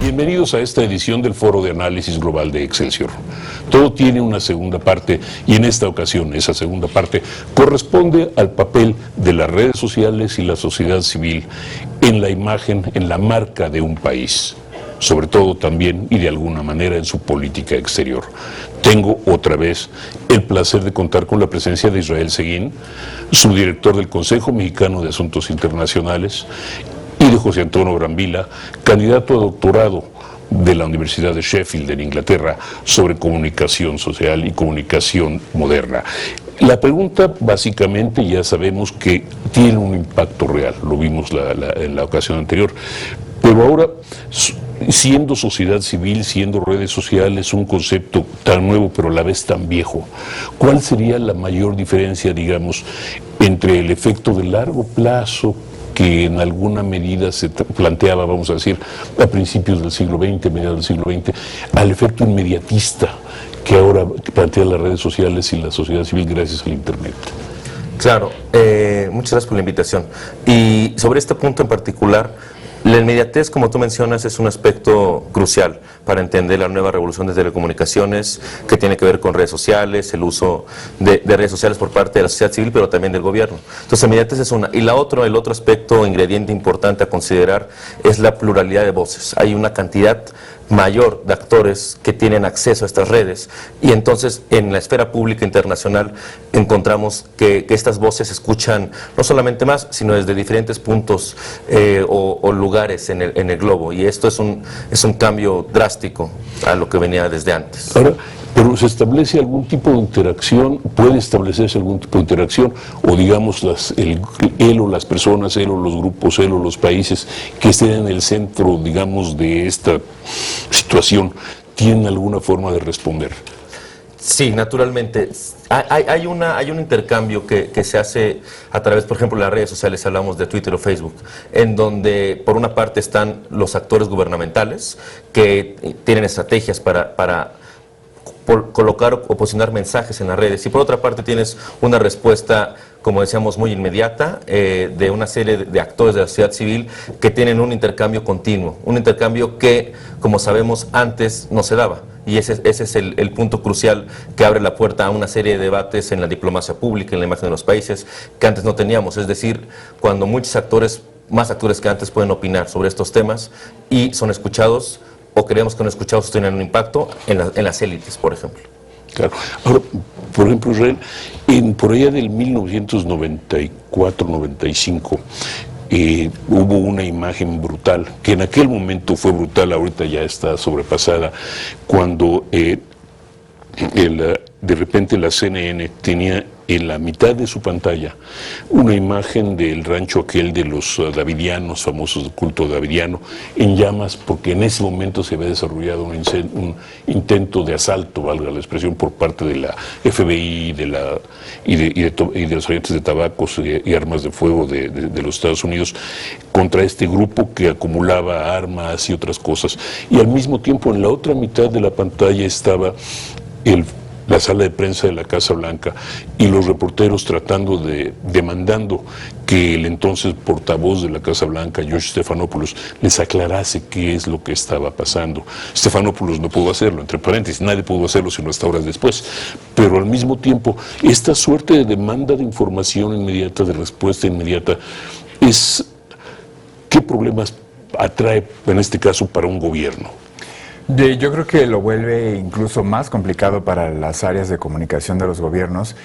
Bienvenidos a esta edición del Foro de Análisis Global de Excelsior. Todo tiene una segunda parte y en esta ocasión esa segunda parte corresponde al papel de las redes sociales y la sociedad civil en la imagen, en la marca de un país, sobre todo también y de alguna manera en su política exterior. Tengo otra vez el placer de contar con la presencia de Israel Seguín, subdirector del Consejo Mexicano de Asuntos Internacionales, y de José Antonio Brambila, candidato a doctorado de la Universidad de Sheffield en Inglaterra sobre comunicación social y comunicación moderna. La pregunta básicamente ya sabemos que tiene un impacto real, lo vimos en la ocasión anterior, pero ahora, siendo sociedad civil, siendo redes sociales, un concepto tan nuevo pero a la vez tan viejo, ¿cuál sería la mayor diferencia, digamos, entre el efecto de largo plazo que en alguna medida se planteaba, vamos a decir, a principios del siglo XX, mediados del siglo XX, al efecto inmediatista que ahora plantean las redes sociales y la sociedad civil gracias al Internet? Claro, muchas gracias por la invitación. Y sobre este punto en particular, la inmediatez, como tú mencionas, es un aspecto crucial para entender la nueva revolución de telecomunicaciones que tiene que ver con redes sociales, el uso de redes sociales por parte de la sociedad civil, pero también del gobierno. Entonces, inmediatez es una. Y el otro aspecto, ingrediente importante a considerar es la pluralidad de voces. Hay una cantidad mayor de actores que tienen acceso a estas redes y entonces en la esfera pública internacional encontramos que estas voces se escuchan no solamente más, sino desde diferentes puntos o lugares en el globo, y esto es un cambio drástico a lo que venía desde antes. Ahora, pero ¿se establece algún tipo de interacción? ¿Puede establecerse algún tipo de interacción? O digamos, él o las personas, él o los grupos, él o los países que estén en el centro, digamos, de esta situación, ¿tienen alguna forma de responder? Sí, naturalmente. Hay un intercambio que se hace a través, por ejemplo, de las redes sociales, hablamos de Twitter o Facebook, en donde por una parte están los actores gubernamentales que tienen estrategias para colocar o posicionar mensajes en las redes, y por otra parte tienes una respuesta, como decíamos, muy inmediata de una serie de actores de la sociedad civil que tienen un intercambio continuo, un intercambio que, como sabemos, antes no se daba. Y ese es el punto crucial que abre la puerta a una serie de debates en la diplomacia pública, en la imagen de los países, que antes no teníamos. Es decir, cuando muchos actores, más actores que antes, pueden opinar sobre estos temas y son escuchados, o creemos que no escuchados tienen un impacto en las élites, por ejemplo. Claro. Ahora, por ejemplo, Israel, por allá del 1994-95, hubo una imagen brutal, que en aquel momento fue brutal, ahorita ya está sobrepasada, cuando de repente la CNN tenía en la mitad de su pantalla una imagen del rancho aquel de los davidianos, famosos del culto davidiano, en llamas, porque en ese momento se había desarrollado un intento de asalto, valga la expresión, por parte de la FBI y de los agentes de tabacos y armas de fuego de los Estados Unidos contra este grupo que acumulaba armas y otras cosas. Y al mismo tiempo, en la otra mitad de la pantalla estaba la sala de prensa de la Casa Blanca y los reporteros demandando que el entonces portavoz de la Casa Blanca, George Stephanopoulos, les aclarase qué es lo que estaba pasando. Stephanopoulos no pudo hacerlo, entre paréntesis, nadie pudo hacerlo sino hasta horas después, pero al mismo tiempo esta suerte de demanda de información inmediata, de respuesta inmediata, ¿qué problemas atrae en este caso para un gobierno? Yo creo que lo vuelve incluso más complicado para las áreas de comunicación de los gobiernos,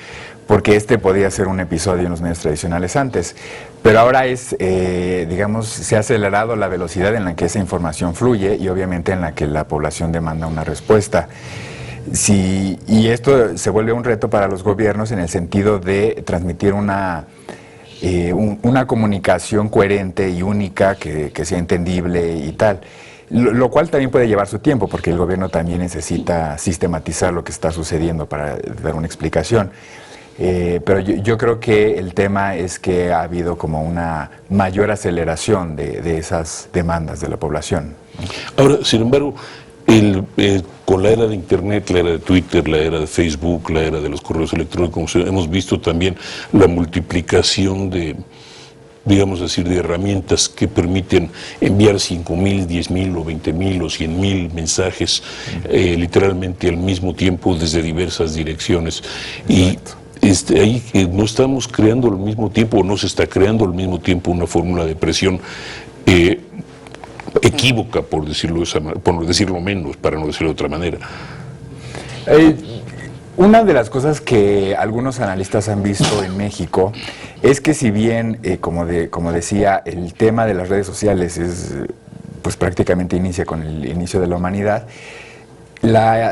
porque podía ser un episodio en los medios tradicionales antes, pero ahora digamos, se ha acelerado la velocidad en la que esa información fluye y obviamente en la que la población demanda una respuesta. Y esto se vuelve un reto para los gobiernos en el sentido de transmitir una comunicación coherente y única que sea entendible y tal. Lo cual también puede llevar su tiempo, porque el gobierno también necesita sistematizar lo que está sucediendo para dar una explicación. Pero yo creo que el tema es que ha habido como una mayor aceleración de esas demandas de la población. Ahora, sin embargo, con la era de Internet, la era de Twitter, la era de Facebook, la era de los correos electrónicos, hemos visto también la multiplicación de digamos decir, de herramientas que permiten enviar 5,000, 10,000 o 20,000 o 100,000 mensajes literalmente al mismo tiempo desde diversas direcciones. Y ahí no estamos creando al mismo tiempo, o no se está creando al mismo tiempo una fórmula de presión equívoca, por decirlo menos, para no decirlo de otra manera. Una de las cosas que algunos analistas han visto en México es que si bien, como decía, el tema de las redes sociales pues prácticamente inicia con el inicio de la humanidad, la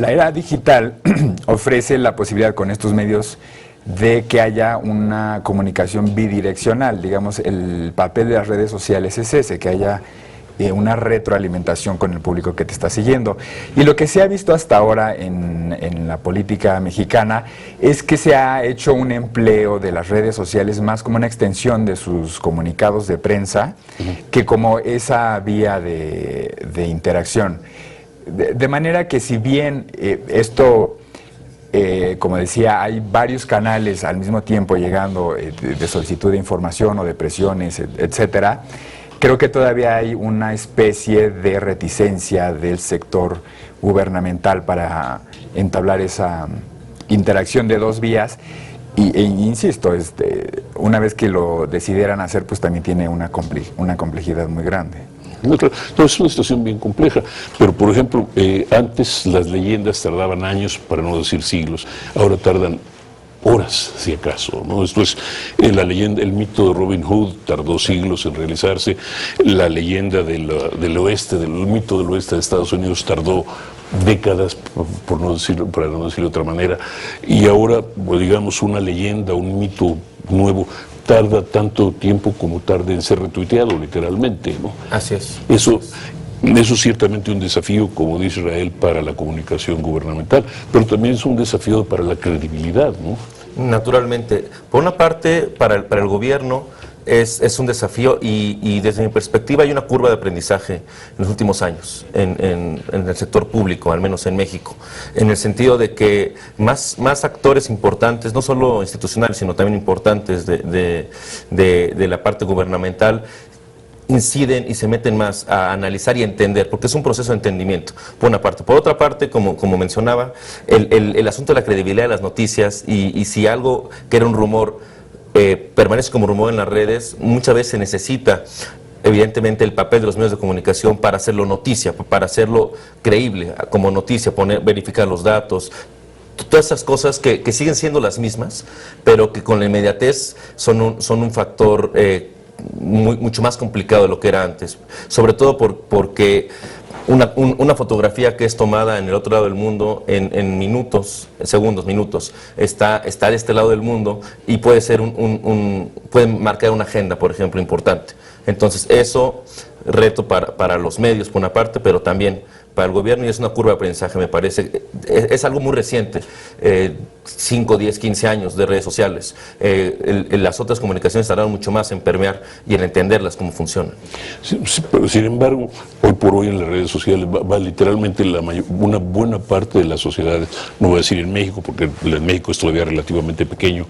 era digital ofrece la posibilidad con estos medios de que haya una comunicación bidireccional. Digamos, el papel de las redes sociales es ese, que haya una retroalimentación con el público que te está siguiendo. Y lo que se ha visto hasta ahora en la política mexicana es que se ha hecho un empleo de las redes sociales más como una extensión de sus comunicados de prensa que como esa vía de interacción. De manera que si bien esto, como decía, hay varios canales al mismo tiempo llegando de solicitud de información o de presiones, etcétera, creo que todavía hay una especie de reticencia del sector gubernamental para entablar esa interacción de dos vías e insisto, una vez que lo decidieran hacer, pues también tiene una complejidad muy grande. No, es una situación bien compleja, pero por ejemplo, antes las leyendas tardaban años, para no decir siglos, ahora tardan horas, si acaso, ¿no? Esto es la leyenda, el mito de Robin Hood tardó siglos en realizarse, la leyenda del oeste, del mito del oeste de Estados Unidos tardó décadas, para no decirlo de otra manera, y ahora, pues, digamos, una leyenda, un mito nuevo tarda tanto tiempo como tarda en ser retuiteado, literalmente, ¿no? Así es. Eso es ciertamente un desafío, como dice Israel, para la comunicación gubernamental, pero también es un desafío para la credibilidad, ¿no? Naturalmente. Por una parte, para el gobierno es un desafío y desde mi perspectiva hay una curva de aprendizaje en los últimos años en el sector público, al menos en México, en el sentido de que más actores importantes, no solo institucionales, sino también importantes de la parte gubernamental, inciden y se meten más a analizar y entender, porque es un proceso de entendimiento, por una parte. Por otra parte, como mencionaba, el asunto de la credibilidad de las noticias y si algo que era un rumor permanece como rumor en las redes, muchas veces se necesita evidentemente el papel de los medios de comunicación para hacerlo noticia, para hacerlo creíble como noticia, verificar los datos, todas esas cosas que siguen siendo las mismas, pero que con la inmediatez son un factor mucho más complicado de lo que era antes, sobre todo porque una fotografía que es tomada en el otro lado del mundo en minutos, minutos, está de este lado del mundo y puede ser puede marcar una agenda, por ejemplo, importante. Entonces eso, reto para los medios por una parte, pero también para el gobierno, y es una curva de aprendizaje, me parece. Es algo muy reciente, 5, 10, 15 años de redes sociales. Las otras comunicaciones tardaron mucho más en permear y en entenderlas cómo funcionan. Sí, pero sin embargo, hoy por hoy en las redes sociales va literalmente una buena parte de las sociedades, no voy a decir en México, porque en México es todavía relativamente pequeño,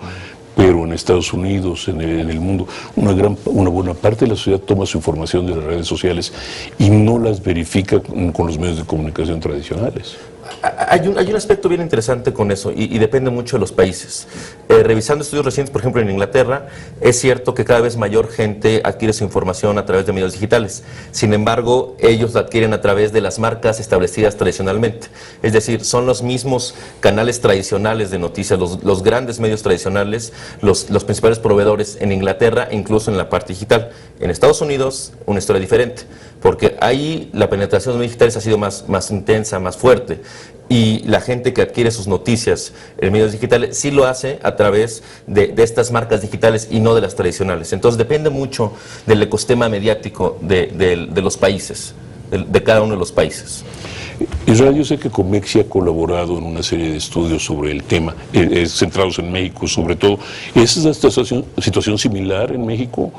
pero en Estados Unidos, en el mundo, una buena parte de la sociedad toma su información de las redes sociales y no las verifica con los medios de comunicación tradicionales. Hay un aspecto bien interesante con eso y depende mucho de los países. Revisando estudios recientes, por ejemplo en Inglaterra, es cierto que cada vez mayor gente adquiere su información a través de medios digitales. Sin embargo, ellos la adquieren a través de las marcas establecidas tradicionalmente. Es decir, son los mismos canales tradicionales de noticias, los grandes medios tradicionales, los principales proveedores en Inglaterra, incluso en la parte digital. En Estados Unidos, una historia diferente, porque ahí la penetración de medios digitales ha sido más intensa, más fuerte. Y la gente que adquiere sus noticias en medios digitales sí lo hace a través de estas marcas digitales y no de las tradicionales. Entonces depende mucho del ecosistema mediático de los países, de cada uno de los países. Israel, yo sé que Comexi ha colaborado en una serie de estudios sobre el tema, centrados en México sobre todo. ¿Es esta situación similar en México?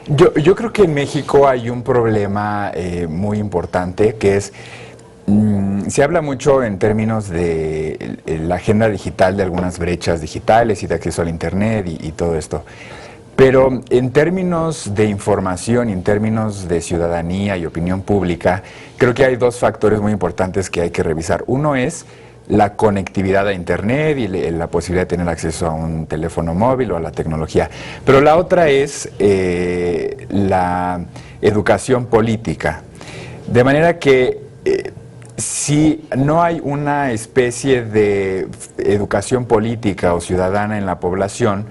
Yo creo que en México hay un problema muy importante que es... se habla mucho en términos de la agenda digital, de algunas brechas digitales y de acceso al Internet y todo esto. Pero en términos de información, en términos de ciudadanía y opinión pública, creo que hay dos factores muy importantes que hay que revisar. Uno es la conectividad a Internet y la posibilidad de tener acceso a un teléfono móvil o a la tecnología. Pero la otra es la educación política. De manera que si no hay una especie de educación política o ciudadana en la población,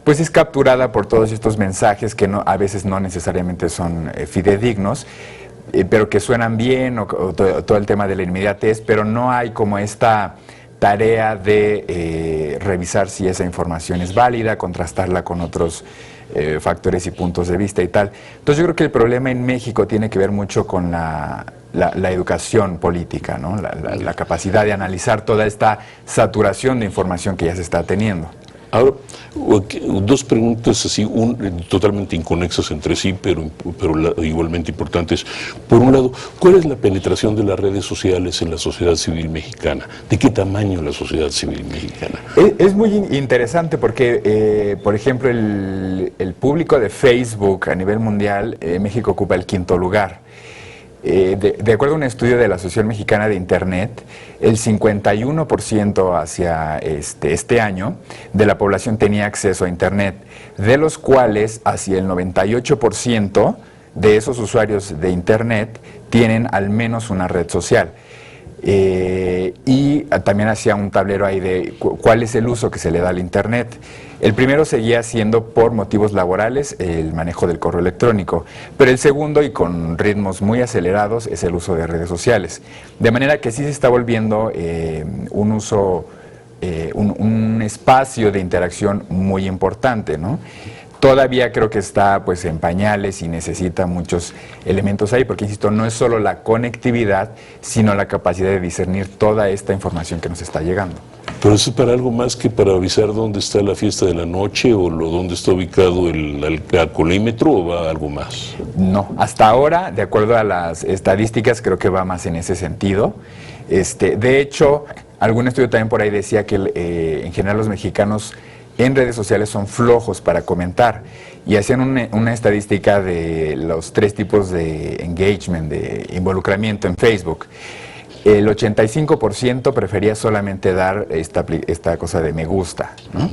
pues es capturada por todos estos mensajes que a veces no necesariamente son fidedignos, pero que suenan bien, o todo el tema de la inmediatez, pero no hay como esta tarea de revisar si esa información es válida, contrastarla con otros factores y puntos de vista y tal. Entonces yo creo que el problema en México tiene que ver mucho con la educación política, ¿no? La capacidad de analizar toda esta saturación de información que ya se está teniendo. Ahora, dos preguntas así, totalmente inconexas entre sí, pero igualmente importantes. Por un lado, ¿cuál es la penetración de las redes sociales en la sociedad civil mexicana? ¿De qué tamaño es la sociedad civil mexicana? Es muy interesante porque, por ejemplo, el público de Facebook a nivel mundial, México ocupa el 5º lugar. De acuerdo a un estudio de la Asociación Mexicana de Internet, el 51% hacia este año de la población tenía acceso a Internet, de los cuales hacia el 98% de esos usuarios de Internet tienen al menos una red social. Y también hacía un tablero ahí de cuál es el uso que se le da al Internet. El primero seguía siendo por motivos laborales el manejo del correo electrónico, pero el segundo, y con ritmos muy acelerados, es el uso de redes sociales. De manera que sí se está volviendo un uso, un espacio de interacción muy importante, ¿no? Todavía creo que está pues en pañales y necesita muchos elementos ahí, porque insisto, no es solo la conectividad, sino la capacidad de discernir toda esta información que nos está llegando. ¿Pero eso es para algo más que para avisar dónde está la fiesta de la noche o dónde está ubicado el alcoholímetro, o va algo más? No, hasta ahora, de acuerdo a las estadísticas, creo que va más en ese sentido. De hecho, algún estudio también por ahí decía que en general los mexicanos en redes sociales son flojos para comentar, y hacían una estadística de los 3 tipos de engagement, de involucramiento en Facebook. El 85% prefería solamente dar esta cosa de me gusta, ¿no?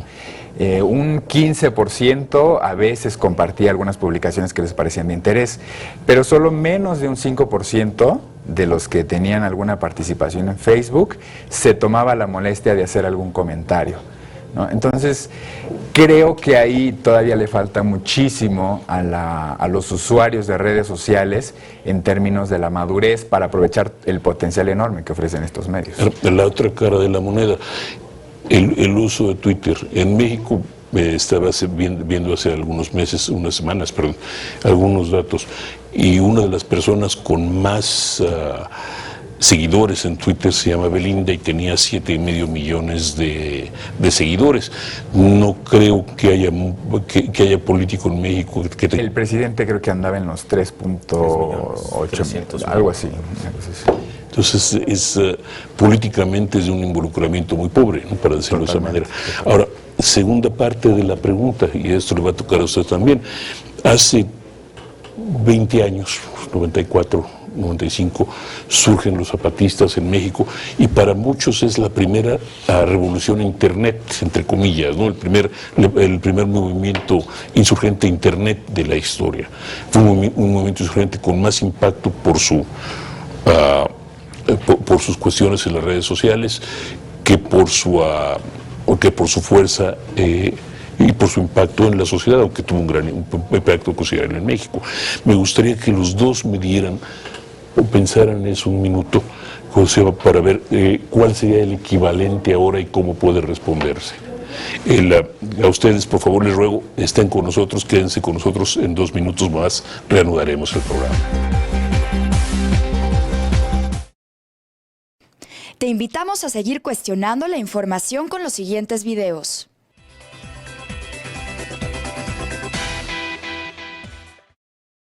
Un 15% a veces compartía algunas publicaciones que les parecían de interés, pero solo menos de un 5% de los que tenían alguna participación en Facebook se tomaba la molestia de hacer algún comentario, ¿no? Entonces, creo que ahí todavía le falta muchísimo a los usuarios de redes sociales en términos de la madurez para aprovechar el potencial enorme que ofrecen estos medios. La otra cara de la moneda, el uso de Twitter. En México estaba viendo hace algunos meses, unas semanas, perdón, algunos datos, y una de las personas con más seguidores en Twitter se llama Belinda y tenía 7,5 millones de seguidores. No creo que haya político en México que El presidente creo que andaba en los 3.8, algo así. Entonces, políticamente es de un involucramiento muy pobre, ¿no?, para decirlo de esa manera. Ahora, segunda parte de la pregunta, y esto le va a tocar a usted también. Hace 20 años, 94, 95, surgen los zapatistas en México, y para muchos es la primera revolución Internet, entre comillas, ¿no? El primer movimiento insurgente Internet de la historia. Fue un movimiento insurgente con más impacto por sus cuestiones en las redes sociales que por su fuerza y por su impacto en la sociedad, aunque tuvo un gran impacto considerable en México. Me gustaría que los dos me dieran o pensaran eso un minuto, José, para ver cuál sería el equivalente ahora y cómo puede responderse. A ustedes, por favor, les ruego, estén con nosotros, quédense con nosotros, en 2 minutos más reanudaremos el programa. Te invitamos a seguir cuestionando la información con los siguientes videos.